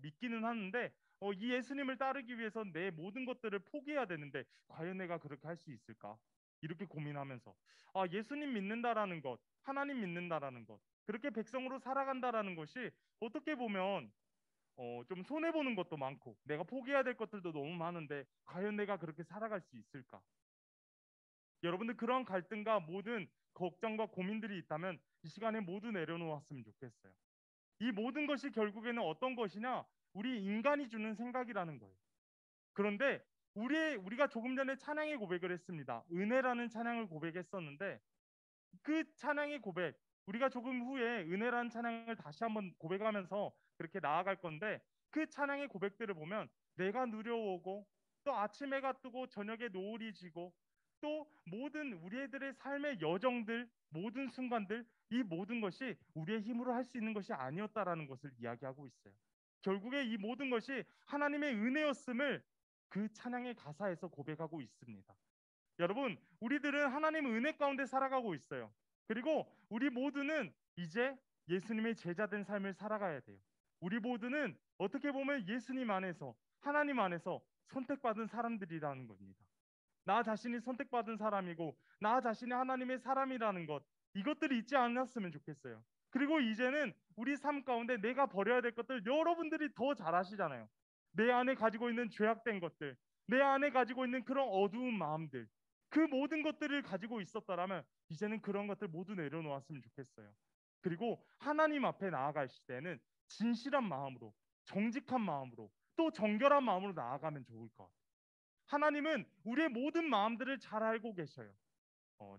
믿기는 하는데 이 예수님을 따르기 위해서 내 모든 것들을 포기해야 되는데 과연 내가 그렇게 할 수 있을까? 이렇게 고민하면서 예수님 믿는다라는 것, 하나님 믿는다라는 것, 그렇게 백성으로 살아간다라는 것이 어떻게 보면 좀 손해 보는 것도 많고 내가 포기해야 될 것들도 너무 많은데 과연 내가 그렇게 살아갈 수 있을까? 여러분들 그런 갈등과 모든 걱정과 고민들이 있다면 이 시간에 모두 내려놓았으면 좋겠어요. 이 모든 것이 결국에는 어떤 것이냐? 우리 인간이 주는 생각이라는 거예요. 그런데 우리가 조금 전에 찬양의 고백을 했습니다. 은혜라는 찬양을 고백했었는데 그 찬양의 고백, 우리가 조금 후에 은혜라는 찬양을 다시 한번 고백하면서 그렇게 나아갈 건데 그 찬양의 고백들을 보면 내가 누려오고 또 아침 해가 뜨고 저녁에 노을이 지고 또 모든 우리들의 삶의 여정들, 모든 순간들, 이 모든 것이 우리의 힘으로 할 수 있는 것이 아니었다라는 것을 이야기하고 있어요. 결국에 이 모든 것이 하나님의 은혜였음을 그 찬양의 가사에서 고백하고 있습니다. 여러분, 우리들은 하나님 은혜 가운데 살아가고 있어요. 그리고 우리 모두는 이제 예수님의 제자된 삶을 살아가야 돼요. 우리 모두는 어떻게 보면 예수님 안에서, 하나님 안에서 선택받은 사람들이라는 겁니다. 나 자신이 선택받은 사람이고, 나 자신이 하나님의 사람이라는 것, 이것들이 있지 않았으면 좋겠어요. 그리고 이제는 우리 삶 가운데 내가 버려야 될 것들 여러분들이 더 잘 아시잖아요. 내 안에 가지고 있는 죄악된 것들, 내 안에 가지고 있는 그런 어두운 마음들, 그 모든 것들을 가지고 있었더라면 이제는 그런 것들 모두 내려놓았으면 좋겠어요. 그리고 하나님 앞에 나아갈 때는 진실한 마음으로, 정직한 마음으로, 또 정결한 마음으로 나아가면 좋을 것 같아요. 하나님은 우리의 모든 마음들을 잘 알고 계셔요.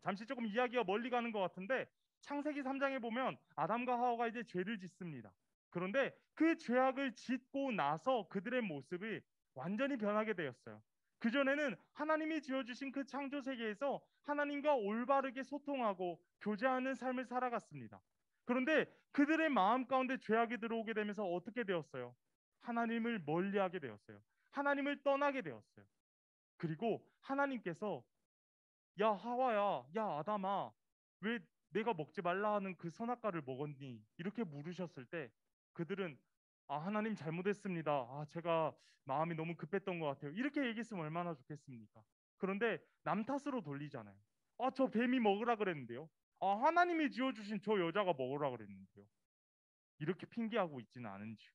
잠시 조금 이야기가 멀리 가는 것 같은데 창세기 3장에 보면 아담과 하와가 이제 죄를 짓습니다. 그런데 그 죄악을 짓고 나서 그들의 모습이 완전히 변하게 되었어요. 그전에는 하나님이 지어주신 그 창조 세계에서 하나님과 올바르게 소통하고 교제하는 삶을 살아갔습니다. 그런데 그들의 마음 가운데 죄악이 들어오게 되면서 어떻게 되었어요? 하나님을 멀리하게 되었어요. 하나님을 떠나게 되었어요. 그리고 하나님께서 야 하와야, 야 아담아, 왜 내가 먹지 말라 하는 그 선악과를 먹었니? 이렇게 물으셨을 때 그들은 하나님 잘못했습니다. 제가 마음이 너무 급했던 것 같아요. 이렇게 얘기했으면 얼마나 좋겠습니까? 그런데 남 탓으로 돌리잖아요. 저 뱀이 먹으라 그랬는데요. 하나님이 지어주신 저 여자가 먹으라 그랬는데요. 이렇게 핑계하고 있지는 않은지요.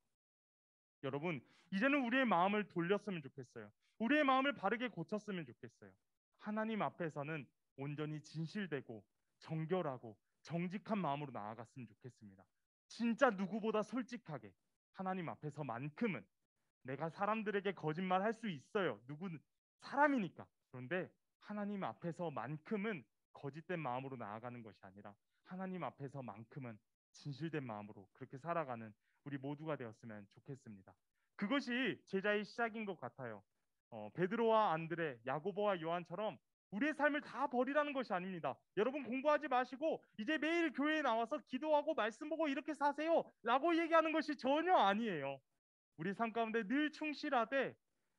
여러분, 이제는 우리의 마음을 돌렸으면 좋겠어요. 우리의 마음을 바르게 고쳤으면 좋겠어요. 하나님 앞에서는 온전히 진실되고 정결하고 정직한 마음으로 나아갔으면 좋겠습니다. 진짜 누구보다 솔직하게 하나님 앞에서만큼은 내가 사람들에게 거짓말 할 수 있어요. 누구는 사람이니까. 그런데 하나님 앞에서만큼은 거짓된 마음으로 나아가는 것이 아니라 하나님 앞에서만큼은 진실된 마음으로 그렇게 살아가는 우리 모두가 되었으면 좋겠습니다. 그것이 제자의 시작인 것 같아요. 베드로와 안드레, 야고보와 요한처럼 우리의 삶을 다 버리라는 것이 아닙니다. 여러분 공부하지 마시고 이제 매일 교회에 나와서 기도하고 말씀 보고 이렇게 사세요 라고 얘기하는 것이 전혀 아니에요. 우리 삶 가운데 늘 충실하되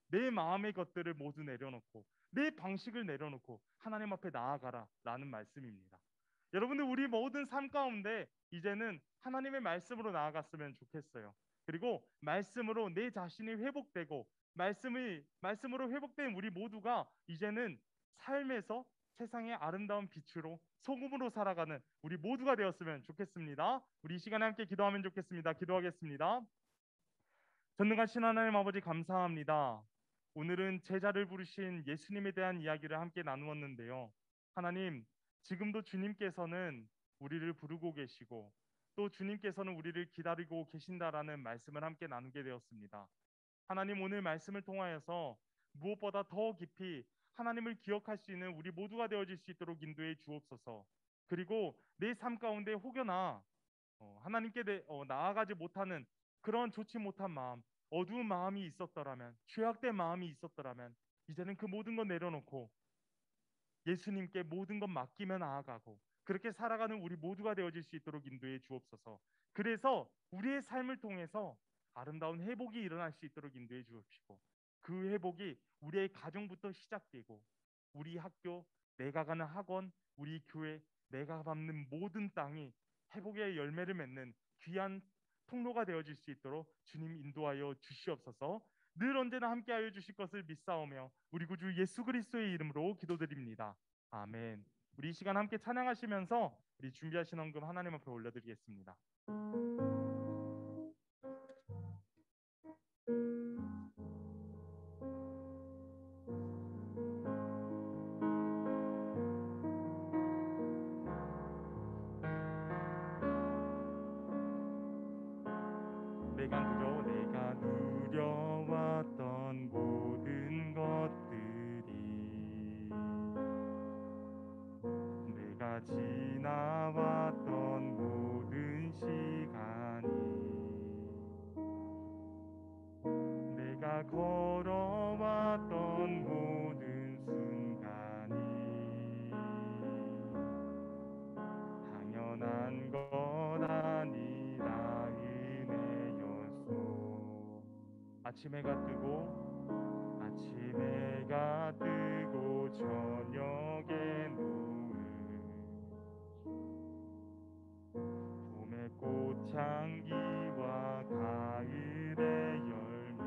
내 마음의 것들을 모두 내려놓고 내 방식을 내려놓고 하나님 앞에 나아가라 라는 말씀입니다. 여러분들 우리 모든 삶 가운데 이제는 하나님의 말씀으로 나아갔으면 좋겠어요. 그리고 말씀으로 내 자신이 회복되고 말씀으로 회복된 우리 모두가 이제는 삶에서 세상의 아름다운 빛으로 소금으로 살아가는 우리 모두가 되었으면 좋겠습니다. 우리 이 시간에 함께 기도하면 좋겠습니다. 기도하겠습니다. 전능하신 하나님 아버지 감사합니다. 오늘은 제자를 부르신 예수님에 대한 이야기를 함께 나누었는데요. 하나님, 지금도 주님께서는 우리를 부르고 계시고 또 주님께서는 우리를 기다리고 계신다라는 말씀을 함께 나누게 되었습니다. 하나님 오늘 말씀을 통하여서 무엇보다 더 깊이 하나님을 기억할 수 있는 우리 모두가 되어질 수 있도록 인도해 주옵소서. 그리고 내 삶 가운데 혹여나 하나님께 나아가지 못하는 그런 좋지 못한 마음, 어두운 마음이 있었더라면, 죄악된 마음이 있었더라면 이제는 그 모든 것 내려놓고 예수님께 모든 것 맡기며 나아가고 그렇게 살아가는 우리 모두가 되어질 수 있도록 인도해 주옵소서. 그래서 우리의 삶을 통해서 아름다운 회복이 일어날 수 있도록 인도해 주옵시고 그 회복이 우리의 가정부터 시작되고 우리 학교, 내가 가는 학원, 우리 교회, 내가 밟는 모든 땅이 회복의 열매를 맺는 귀한 통로가 되어질 수 있도록 주님 인도하여 주시옵소서. 늘 언제나 함께하여 주실 것을 믿사오며 우리 구주 예수 그리스도의 이름으로 기도드립니다. 아멘. 우리 이 시간 함께 찬양하시면서 우리 준비하신 헌금 하나님 앞에 올려드리겠습니다. 내가 누려왔던 모든 것들이 내가 지나왔던 모든 시간이 내가 걸어왔던 모든 순간이 당연한 것 아니라 은혜였소. 아침 해가 뜨고 저녁에 노을 봄의 꽃향기와 가을의 열매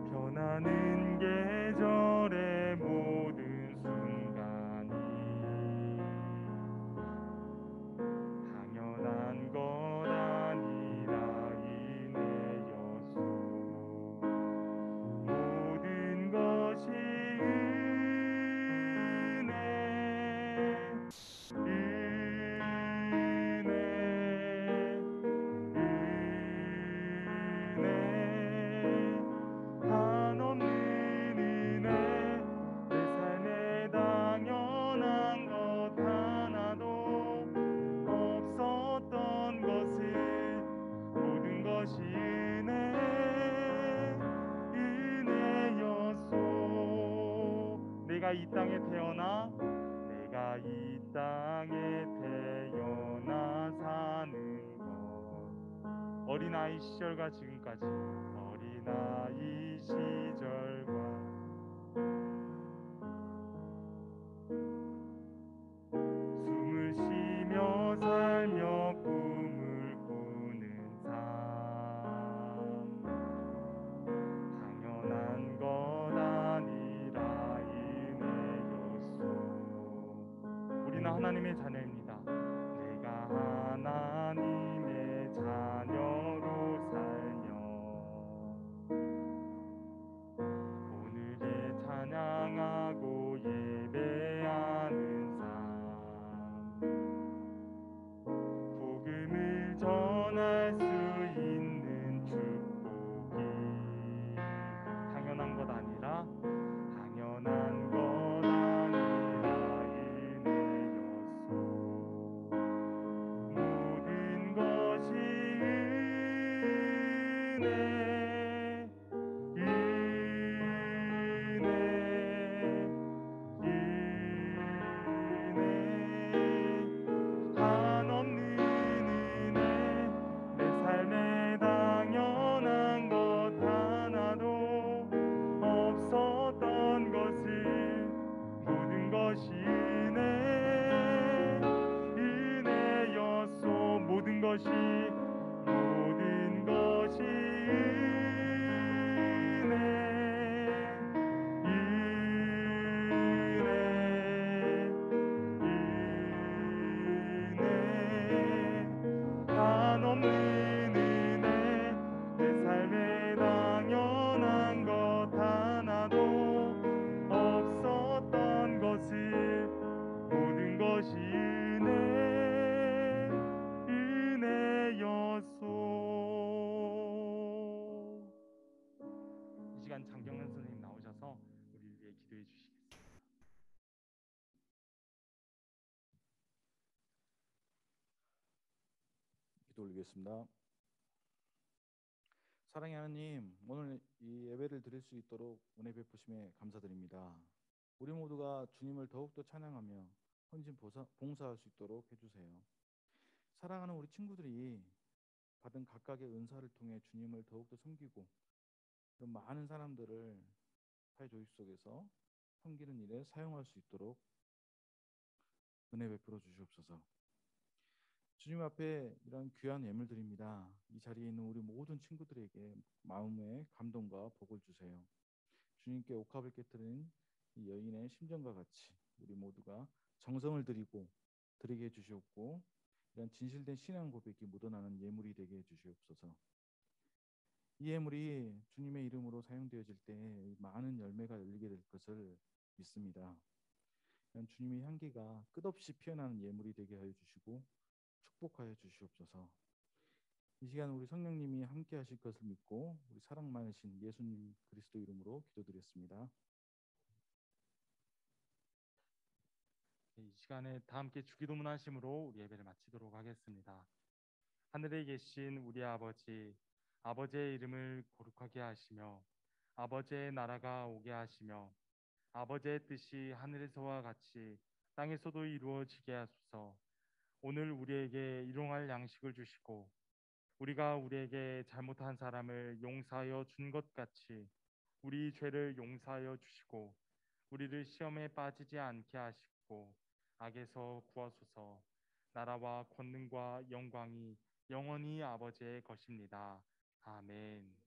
변하는 계절의 모든 순간이 당연한 것 아니라 은혜였소. 모든 것이 은혜 한없는 은혜 내 삶에 당연한 것 하나도 없었던 것을 모든 것이 은혜였소. 내가 이 땅에 태어나 사는 것 어린아이 시절과 지금까지 어린아이 시절과 숨을 쉬며 살며 꿈을 꾸는 삶 당연한 것 아니라 은혜였소. 우리는 하나님의 자녀입니다. 내가 하나님의 자녀로 살며 오늘에 찬양하고 예배하는 삶 복음을 전할 수 있는 축복이 당연한 것 아니라 은혜였소. 모든 것이 은혜 한없는 은혜 내 삶에 당연한 것 하나도 없었던 것을 모든 것이 은혜였소. 모든 것이 은혜 한없는 은혜 내 삶에 당연한 것 하나도 없었던 것을 모든 것이 은혜였소. 이 시간 장경란 선생님 나오셔서 우리를 위해 기도해 주시겠습니다.
기도 올리겠습니다. 사랑의 하나님, 오늘 이 예배를 드릴 수 있도록 은혜 베푸심에 감사드립니다. 우리 모두가 주님을 더욱더 찬양하며 헌신 봉사할 수 있도록 해주세요. 사랑하는 우리 친구들이 받은 각각의 은사를 통해 주님을 더욱더 섬기고 그런 많은 사람들을 사회조직 속에서 섬기는 일에 사용할 수 있도록 은혜 베풀어 주시옵소서. 주님 앞에 이런 귀한 예물드립니다. 이 자리에 있는 우리 모든 친구들에게 마음의 감동과 복을 주세요. 주님께 옥합을 깨뜨린 이 여인의 심정과 같이 우리 모두가 정성을 드리고 드리게 해주시옵고, 이런 진실된 신앙 고백이 묻어나는 예물이 되게 해주시옵소서. 이 예물이 주님의 이름으로 사용되어질 때 많은 열매가 열리게 될 것을 믿습니다. 이런 주님의 향기가 끝없이 피어나는 예물이 되게 하여 주시고 축복하여 주시옵소서. 이 시간 우리 성령님이 함께 하실 것을 믿고 우리 사랑 많으신 예수님 그리스도 이름으로 기도드렸습니다.
이 시간에 다 함께 주기도문 하심으로 우리 예배를 마치도록 하겠습니다. 하늘에 계신 우리 아버지, 아버지의 이름을 거룩하게 하시며 아버지의 나라가 오게 하시며 아버지의 뜻이 하늘에서와 같이 땅에서도 이루어지게 하소서. 오늘 우리에게 일용할 양식을 주시고 우리가 우리에게 잘못한 사람을 용서하여 준 것 같이 우리 죄를 용서하여 주시고 우리를 시험에 빠지지 않게 하시고 악에서 구하소서. 나라와 권능과 영광이 영원히 아버지의 것입니다. 아멘.